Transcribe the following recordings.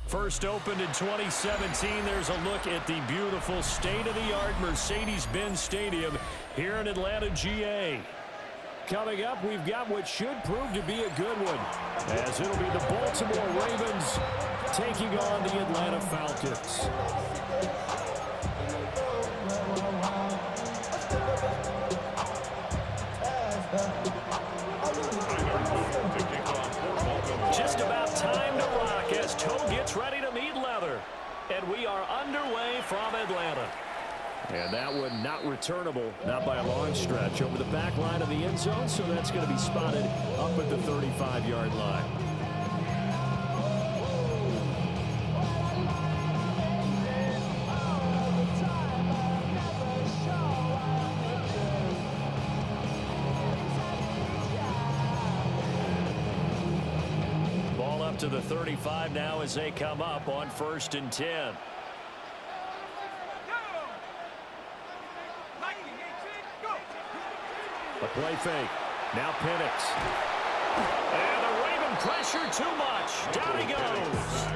First opened in 2017, there's a look at the beautiful state-of-the-art Mercedes-Benz Stadium here in Atlanta, GA. Coming up, we've got what should prove to be a good one, as it'll be the Baltimore Ravens taking on the Atlanta Falcons. Just about time to rock as toe gets ready to meet leather. And we are underway from Atlanta. And that one not returnable, not by a long stretch, over the back line of the end zone, so that's going to be spotted up at the 35-yard line. Ball up to the 35 now as they come up on 1st and 10. A play fake. Now Penix. And the Raven pressure too much. Down he goes.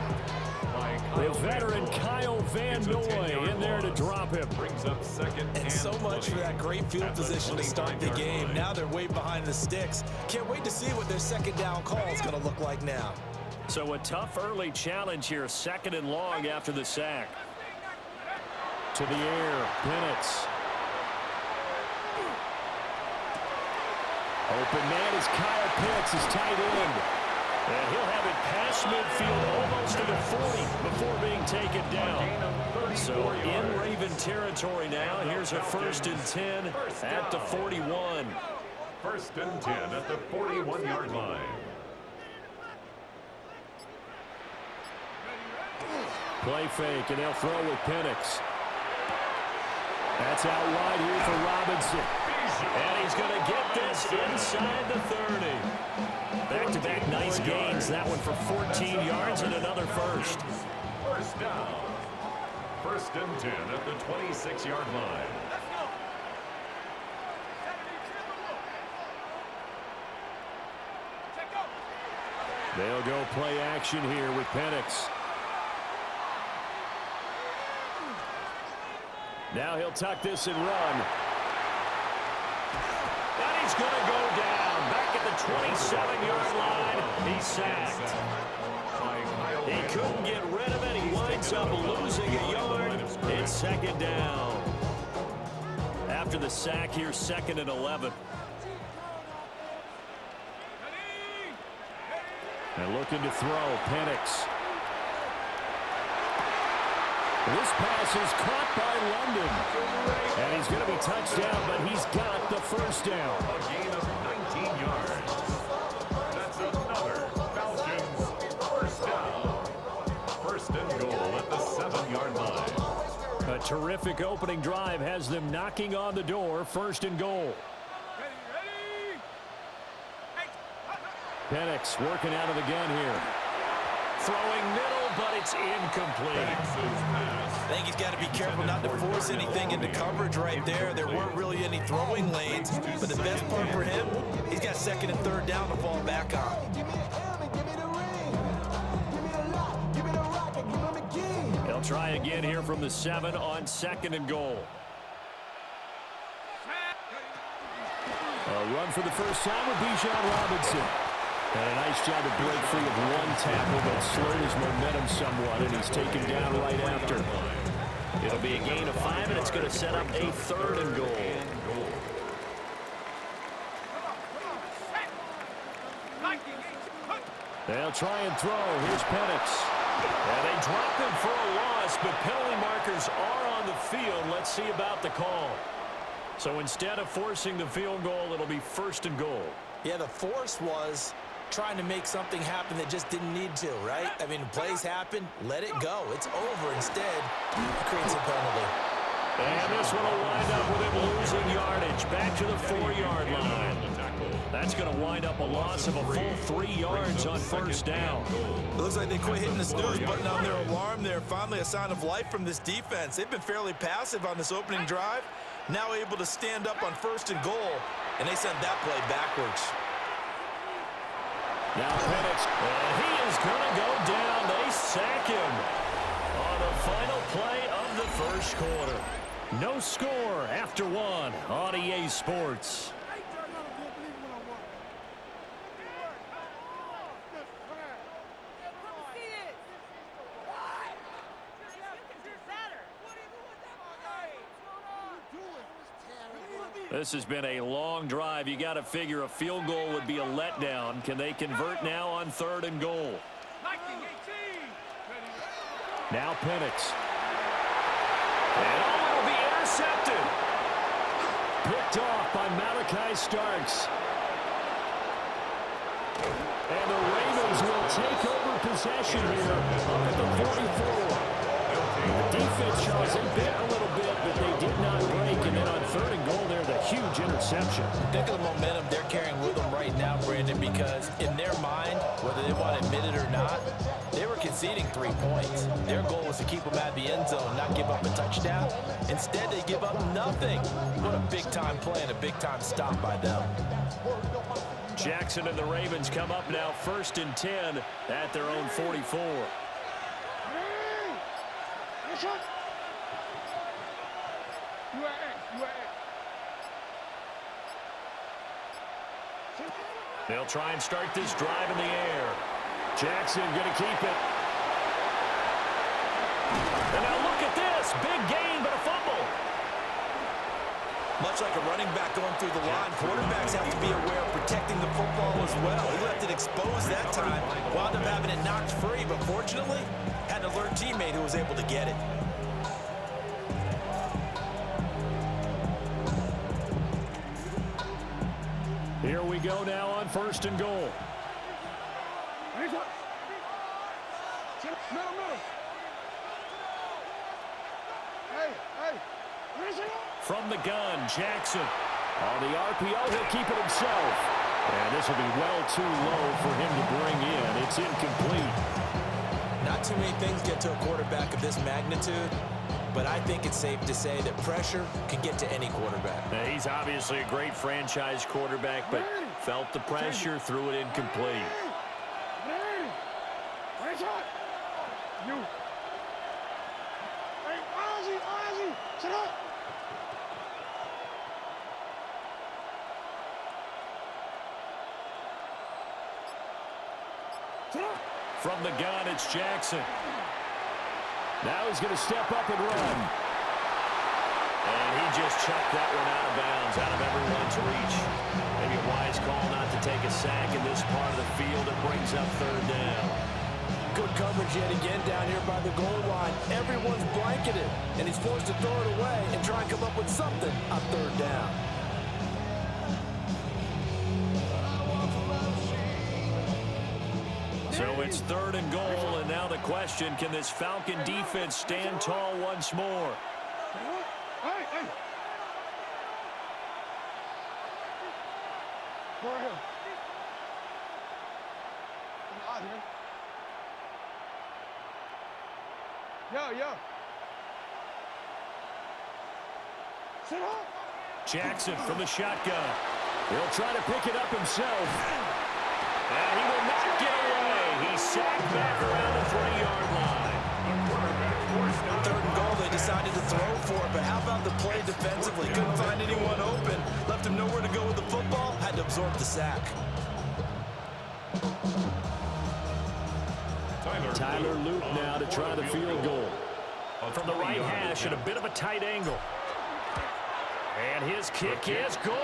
The veteran Kyle Van Noy in there to drop him. Brings up second and so much for that great field position to start the game. Now they're way behind the sticks. Can't wait to see what their second down call is going to look like now. So a tough early challenge here. 2nd and long after the sack. To the air. Penix. Open man is Kyle Pitts, his tight end. And he'll have it past midfield almost to the 40 before being taken down. So in Raven territory now. Here's a 1st and 10 at the 41. 1st and 10 at the 41-yard line. Play fake, and they'll throw with Penix. That's out wide here for Robinson. And he's going to get this inside the 30. Back-to-back nice gains. That one for 14 yards and another first. First down. 1st and 10 at the 26-yard line. They'll go play action here with Penix. Now he'll tuck this and run. And he's going to go down. Back at the 27-yard line. He's sacked. He couldn't get rid of it. He winds up losing a yard. It's 2nd down. After the sack here, 2nd and 11. And looking to throw, Penix. This pass is caught by London. And he's going to be touched down, but he's got the 1st down. A gain of 19 yards. That's another Falcons 1st down. 1st and goal at the 7-yard line. A terrific opening drive has them knocking on the door. 1st and goal. Penix working out of the gun here. Throwing middle, but it's incomplete. I think he's got to be careful not to force anything into coverage right there. There weren't really any throwing lanes, but the best part for him, he's got 2nd and 3rd down to fall back on. They'll try again here from the 7 on 2nd and goal. A run for the first time with Bijan Robinson. And a nice job to break free of one tackle, but slowed his momentum somewhat, and he's taken down right after. It'll be a gain of 5, and it's going to set up a 3rd and goal. They'll try and throw. Here's Penix. And they drop him for a loss, but penalty markers are on the field. Let's see about the call. So instead of forcing the field goal, it'll be 1st and goal. Yeah, the force was trying to make something happen that just didn't need to, right? I mean, plays happen, let it go. It's over. Instead, it creates a penalty. And this one will wind up with him losing yardage. Back to the 4-yard line. That's going to wind up a loss of a full 3 yards on 1st down. It looks like they quit hitting the snooze button on their alarm there. Finally a sign of life from this defense. They've been fairly passive on this opening drive. Now able to stand up on 1st and goal, and they sent that play backwards. Now Penix, and he is going to go down. They sack him. No score after one on EA Sports. This has been a long drive. You got to figure a field goal would be a letdown. Can they convert now on 3rd and goal? Now Penix. And it'll be intercepted. Picked off by Malachi Starks. And the Ravens will take over possession here up at the 44. The defense, Charles, they bit a little bit, but they did not break. And then on 3rd and goal there, the huge interception. Think of the momentum they're carrying with them right now, Brandon, because in their mind, whether they want to admit it or not, they were conceding 3 points. Their goal was to keep them out of the end zone and not give up a touchdown. Instead, they give up nothing. What a big-time play and a big-time stop by them. Jackson and the Ravens come up now 1st and 10 at their own 44. They'll try and start this drive in the air. Jackson going to keep it. And now look at this. Big gain, but a fumble. Much like a running back going through the line, quarterbacks have to be aware of protecting the football as well. He left it exposed that time, wound up having it knocked free, but fortunately, had an alert teammate who was able to get it. Here we go now on 1st and goal. From the gun, Jackson. On the RPO, he'll keep it himself. And this will be well too low for him to bring in. It's incomplete. Not too many things get to a quarterback of this magnitude, but I think it's safe to say that pressure can get to any quarterback. Now, he's obviously a great franchise quarterback, but felt the pressure, threw it incomplete. From the gun, it's Jackson. Now he's going to step up and run. And he just chucked that one out of bounds, out of everyone's reach. Maybe a wise call not to take a sack in this part of the field. It brings up 3rd down. Good coverage yet again down here by the goal line. Everyone's blanketed, and he's forced to throw it away and try and come up with something on 3rd down. So it's 3rd and goal, and now the question, can this Falcon defense stand tall once more? Jackson from the shotgun. He'll try to pick it up himself. And he will not get away. He's sacked back around the 3-yard line. 3rd and goal, they decided to throw for it, but how about the play defensively? Couldn't find anyone open. Left him nowhere to go with the football. Had to absorb the sack. Tyler Luke now to try the field goal. From the right hash at a bit of a tight angle. And his kick is good.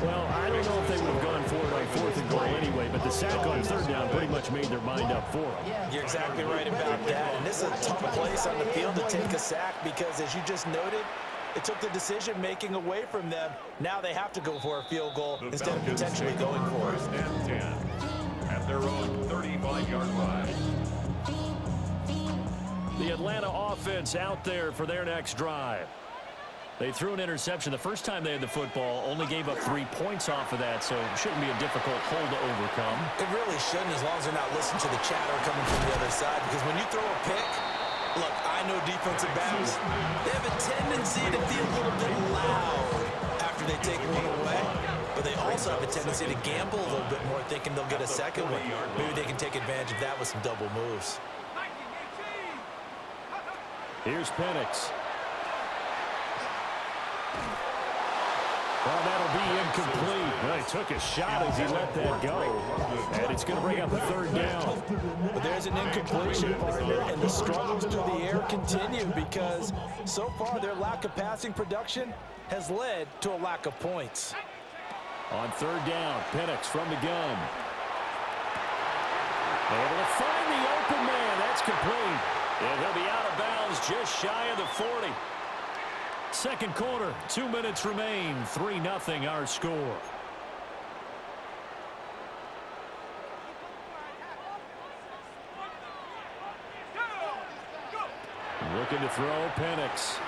Well, I don't know if they would have gone for it on 4th and goal anyway, but the sack on 3rd down pretty much made their mind up for them. You're exactly right about that. And this is a tough place on the field to take a sack because, as you just noted, it took the decision-making away from them. Now they have to go for a field goal instead of potentially going for it. 1st and 10 at their own 35-yard line. The Atlanta offense out there for their next drive. They threw an interception the first time they had the football, only gave up 3 points off of that, so it shouldn't be a difficult hole to overcome. It really shouldn't, as long as they're not listening to the chatter coming from the other side, because when you throw a pick, look, I know defensive backs, they have a tendency to be a little bit loud after they take one away, but they also have a tendency to gamble a little bit more, thinking they'll get a second one. Maybe they can take advantage of that with some double moves. Here's Penix. Well, that'll be incomplete. Well, he took a shot as he let that go. And it's going to bring up a third down. But there's an incompletion, partner, and the struggles through the air continue because so far their lack of passing production has led to a lack of points. On third down, Penix from the gun. Able to find the open man. That's complete. And he'll be out of bounds just shy of the 40. Second quarter, 2 minutes remain. 3-0 our score. Looking to throw, Penix.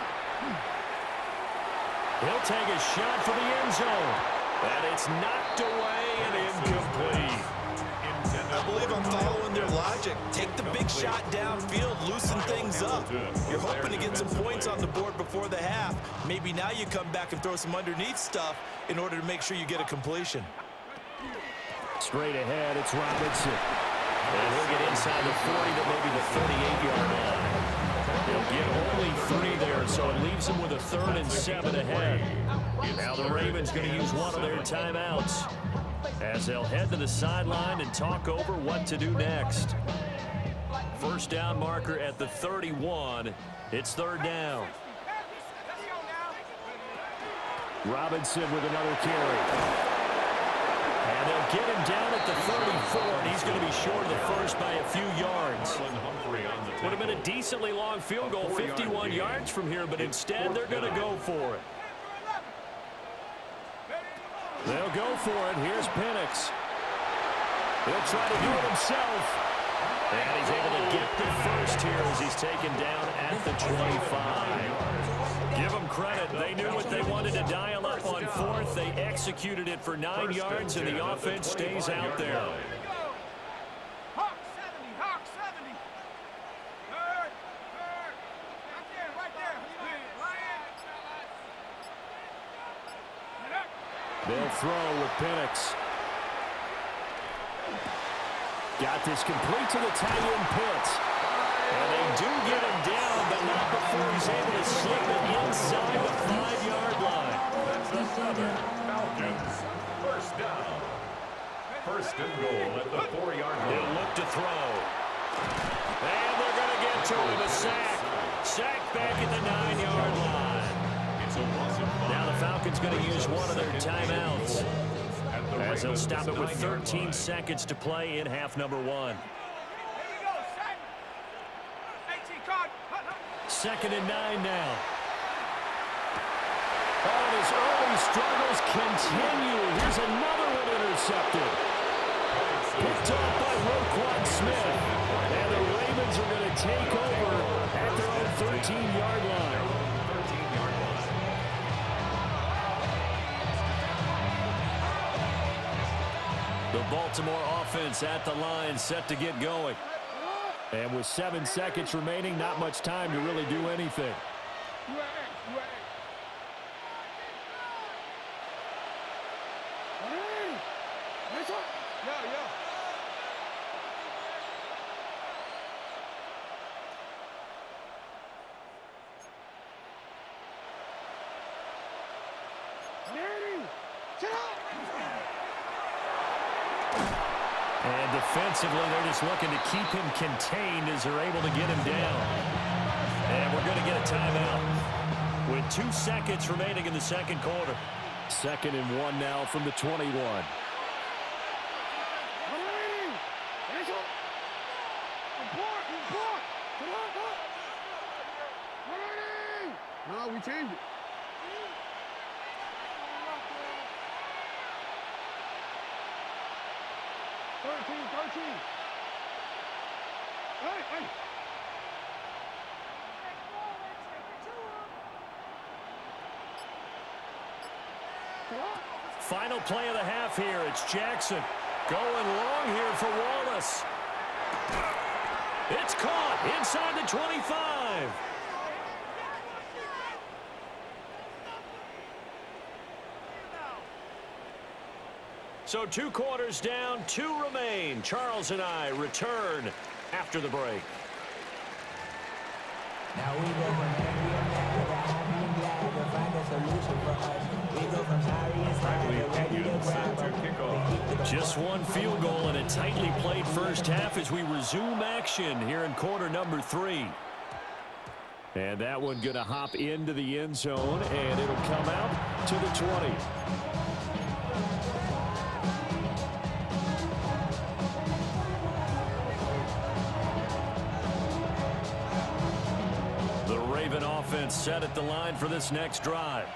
He'll take a shot for the end zone. And it's knocked away and incomplete. I believe I'm following their logic. Take the big shot downfield, loosen things up. You're hoping to get some points on the board before the half. Maybe now you come back and throw some underneath stuff in order to make sure you get a completion. Straight ahead, it's Robinson. And he'll get inside the 40 to maybe the 38-yard line. He'll get only 3 there, so it leaves him with a 3rd and 7 ahead. Now the Ravens going to use one of their timeouts as they'll head to the sideline and talk over what to do next. First down marker at the 31. It's third down. Robinson with another carry. And they'll get him down at the 34, and he's going to be short of the first by a few yards. Would have been a decently long field goal, 51 yards from here, but instead they're going to go for it. They'll go for it. Here's Penix. He'll try to do it himself. And he's able to get the first here as he's taken down at the 25. Give them credit. They knew what they wanted to dial up on fourth. They executed it for 9 yards, and the offense stays out there. They'll throw with Penix. Got this complete to the tight end Pitts. And they do get him down, but not before he's able to slip it inside the 5-yard line. That's another Falcons first down. First and goal at the 4-yard line. They'll look to throw. And they're going to get to him. A sack. Sack back at the 9-yard line. Now the Falcons going to use one of their timeouts as they'll stop it with 13 seconds to play in half number 1. Second and 9 now. Oh, and his early struggles continue. Here's another one intercepted. Picked off by Roquan Smith. And the Ravens are going to take over at their own 13-yard line. The Baltimore offense at the line, set to get going. And with 7 seconds remaining, not much time to really do anything. And defensively, they're just looking to keep him contained as they're able to get him down. And we're going to get a timeout with 2 seconds remaining in the second quarter. 2nd and 1 now from the 21. No, we changed it. Hey! Final play of the half here. It's Jackson going long here for Wallace. It's caught inside the 25. So 2 quarters down, 2 remain. Charles and I return after the break. Now we go from Bradley Pinion set to kick off. Just one field goal in a tightly played first half as we resume action here in quarter number 3. And that one going to hop into the end zone, and it'll come out to the 20. The Raven offense set at the line for this next drive.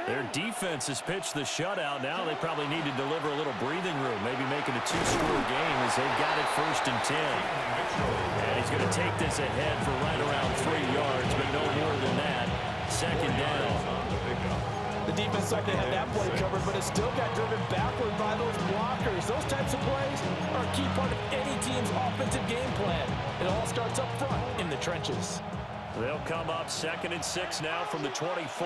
Their defense has pitched the shutout. Now they probably need to deliver a little breathing room, maybe make it a 2-score game as they've got it 1st and 10. And he's going to take this ahead for right around 3 yards, but no more than that. 2nd down. The defense thought they had that play covered, but it still got driven backward by those blockers. Those types of plays are a key part of any team's offensive game plan. It all starts up front in the trenches. They'll come up 2nd and 6 now from the 24.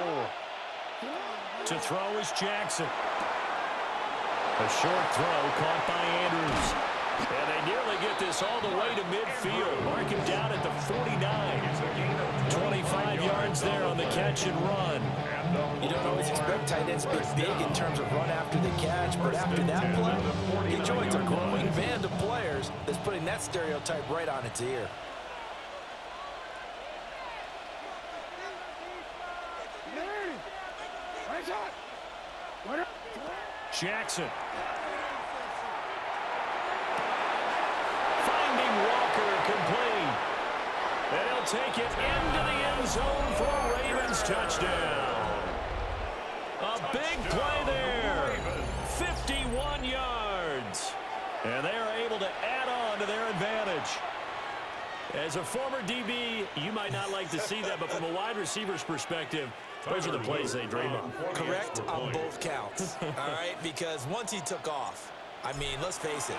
To throw is Jackson. A short throw caught by Andrews. And they nearly get this all the way to midfield. Mark him down at the 49. 25 yards there on the catch and run. You don't always expect tight ends to be big in terms of run after the catch, but after that play, he joins a growing band of players that's putting that stereotype right on its ear. Jackson. Finding Walker complete. And he'll take it into the end zone for a Ravens touchdown. A big play there. 51 yards. And they are able to add on to their advantage. As a former DB, you might not like to see that, but from a wide receiver's perspective, those are the plays they dream of. Correct on both counts, all right? Because once he took off, I mean, let's face it,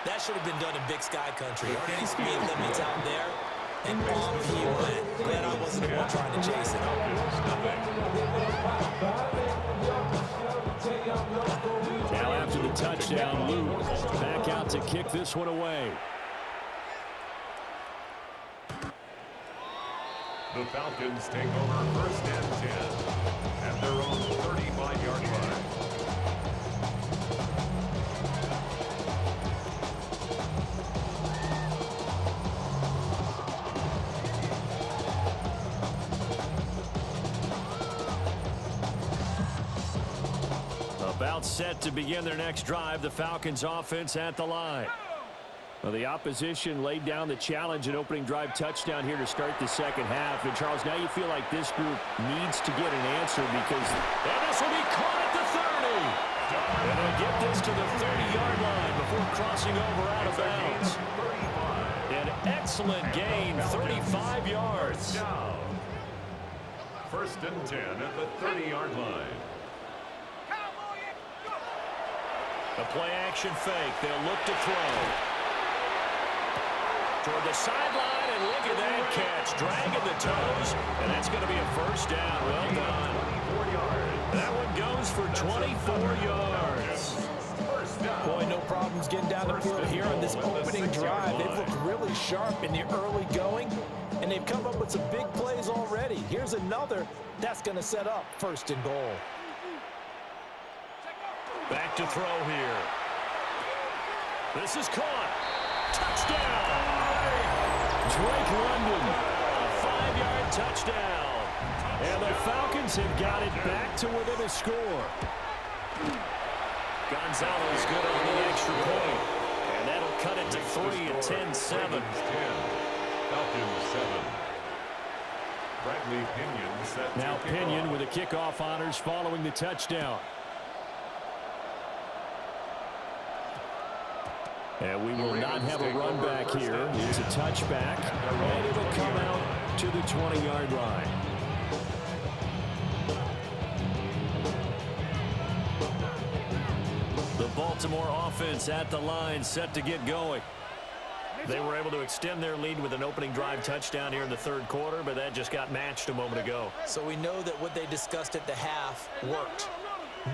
that should have been done in Big Sky country. Aren't any speed limits out there? And off he went. Glad I wasn't the one trying to chase it. Now after the touchdown, Luke back out to kick this one away. The Falcons take over 1st and 10 at their own 35-yard line. About set to begin their next drive, the Falcons offense at the line. Well, the opposition laid down the challenge and opening drive touchdown here to start the second half. And, Charles, now you feel like this group needs to get an answer because and this will be caught at the 30. And they'll get this to the 30-yard line before crossing over out of bounds. An excellent gain, 35 yards. 1st and 10 at the 30-yard line. A play-action fake. They'll look to throw. Toward the sideline, and look at that catch. Dragging the toes, and that's going to be a 1st down. Well done. That one goes for 24 yards. Boy, no problems getting down the field here on this opening drive. They've looked really sharp in the early going, and they've come up with some big plays already. Here's another that's going to set up 1st and goal. Back to throw here. This is caught. Touchdown! Drake London, a 5-yard touchdown. And the Falcons have got it back to within a score. Gonzalez good on the extra point. And that'll cut it to 3 at 10-7. Falcons 7. Bradley Pinion set Now to kick Pinion off. with the kickoff honors following the touchdown. And we will not have a run back here. It's a touchback, and it'll come out to the 20-yard line. The Baltimore offense at the line, set to get going. They were able to extend their lead with an opening drive touchdown here in the 3rd quarter, but that just got matched a moment ago. So we know that what they discussed at the half worked.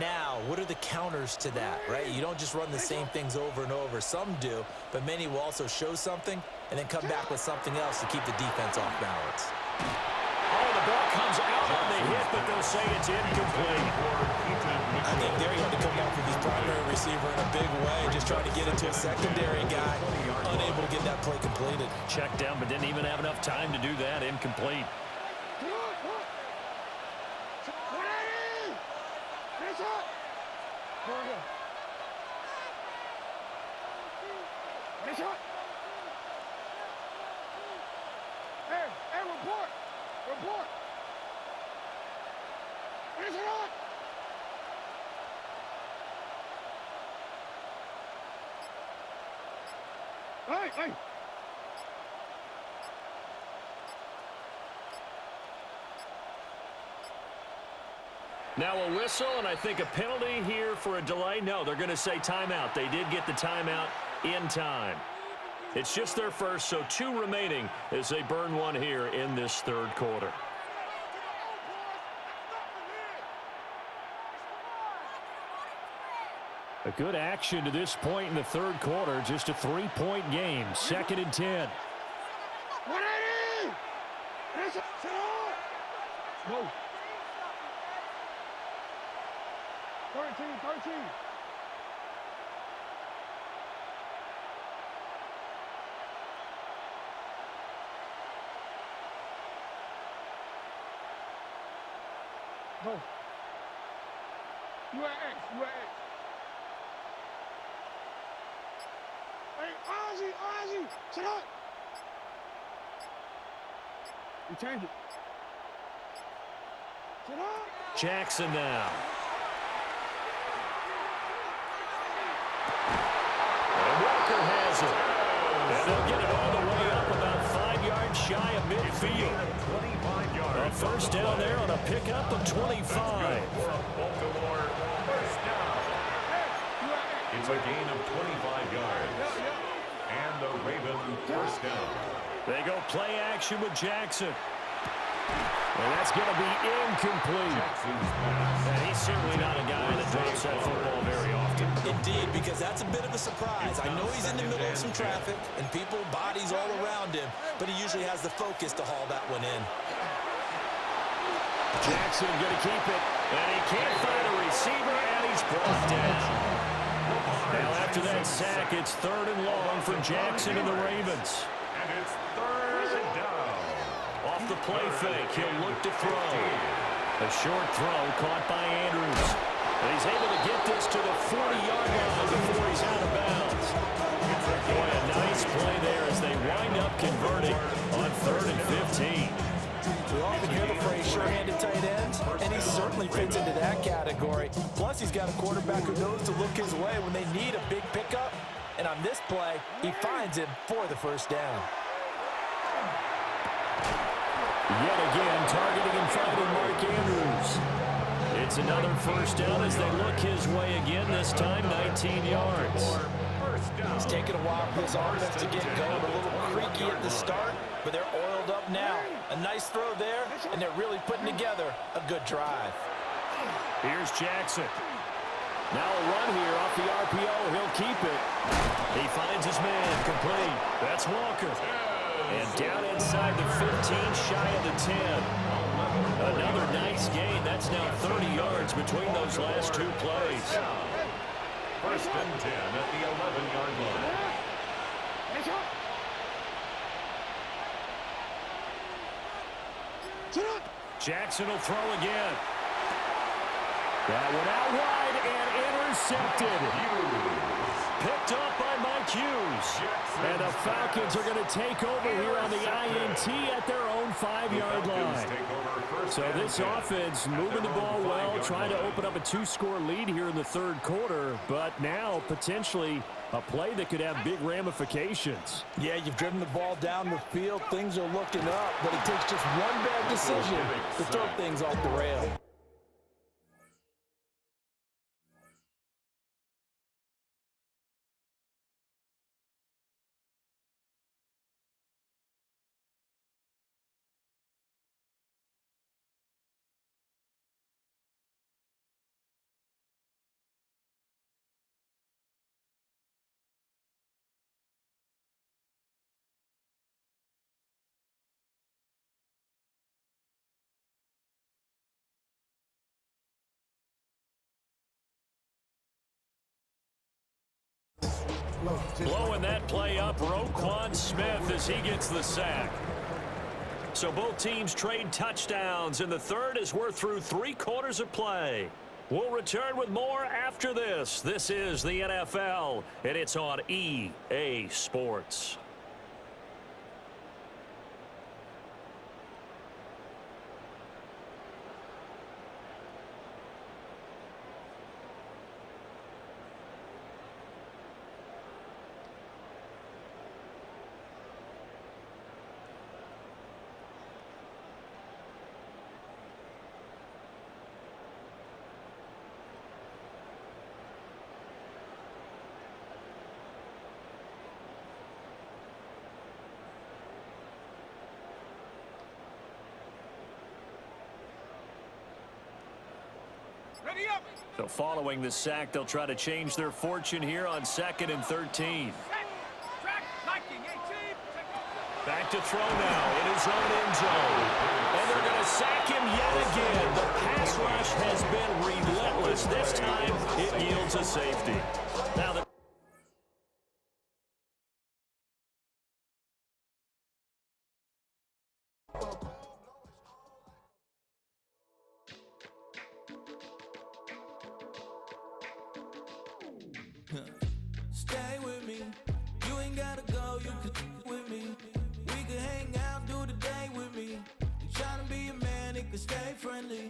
Now, what are the counters to that, right? You don't just run the same things over and over. Some do, but many will also show something and then come back with something else to keep the defense off balance. Oh, the ball comes out on the hit, but they'll say it's incomplete. I think there he had to come up with his primary receiver in a big way, just trying to get it to a secondary guy, unable to get that play completed. Checked down, but didn't even have enough time to do that. Incomplete. Hey, report! Report! Finish it up! Hey! Now a whistle, and I think a penalty here for a delay. No, they're going to say timeout. They did get the timeout in time. It's just their first, so 2 remaining as they burn one here in this third quarter. A good action to this point in the third quarter. Just a 3-point game. 2nd and 10. 180! Sit up! Go. 13. Go. You at X. Hey, Ozzy, sit up. You change it. Sit up. Jackson now. And Walker has it. And they'll get it all the way up about 5 yards shy of midfield. 25 yards. A first down there on a pickup of 25. Baltimore, first down. It's a gain of 25 yards. And the Ravens first down. They go play action with Jackson. And that's going to be incomplete. Jackson's pass. And he's certainly not a guy that drops that football very often. Indeed, because that's a bit of a surprise. I know he's in the middle of some traffic and people, bodies all around him, but he usually has the focus to haul that one in. Jackson going to keep it. And he can't find a receiver, and he's brought down. Now after that sack, it's 3rd and long for Jackson and the Ravens. And it's third down. Off the play fake, he'll look to throw. A short throw caught by Andrews. And he's able to get this to the 40-yard line before he's out of bounds. Boy, a nice play there as they wind up converting on 3rd and 15. We often hear the phrase sure-handed tight ends, and he certainly fits into that category. Plus, he's got a quarterback who knows to look his way when they need a big pickup. And on this play, he finds him for the first down. Yet again, targeting and finding Mark Andrews. It's another first down as they look his way again, this time 19 yards. It's taken a while for this offense to get going, a little creaky at the start, but they're oiled up now. A nice throw there, and they're really putting together a good drive. Here's Jackson. Now a run here off the RPO. He'll keep it. He finds his man complete. That's Walker. And down inside the 15, shy of the 10. Another nice gain. That's now 30 yards between those last 2 plays. First and 10 at the 11-yard line. Jackson will throw again. That one out wide and intercepted. Picked up by Mike Hughes. And the Falcons are going to take over here on the INT at their own 5-yard line. So this offense moving the ball well, trying to open up a 2-score lead here in the third quarter, but now potentially a play that could have big ramifications. Yeah, you've driven the ball down the field. Things are looking up, but it takes just one bad decision to throw things off the rail. Blowing that play up, Roquan Smith as he gets the sack. So both teams trade touchdowns in the third as we're through 3 quarters of play. We'll return with more after this. This is the NFL, and it's on EA Sports. Ready up. So following the sack, they'll try to change their fortune here on 2nd and 13. Track, liking, 18. Back to throw now in his own end zone. And they're going to sack him yet again. The pass rush has been relentless. This time, it yields a safety. Now the Stay with me. You ain't gotta go, you can with me. We can hang out, do the day with me. You tryna be a man, it can stay friendly.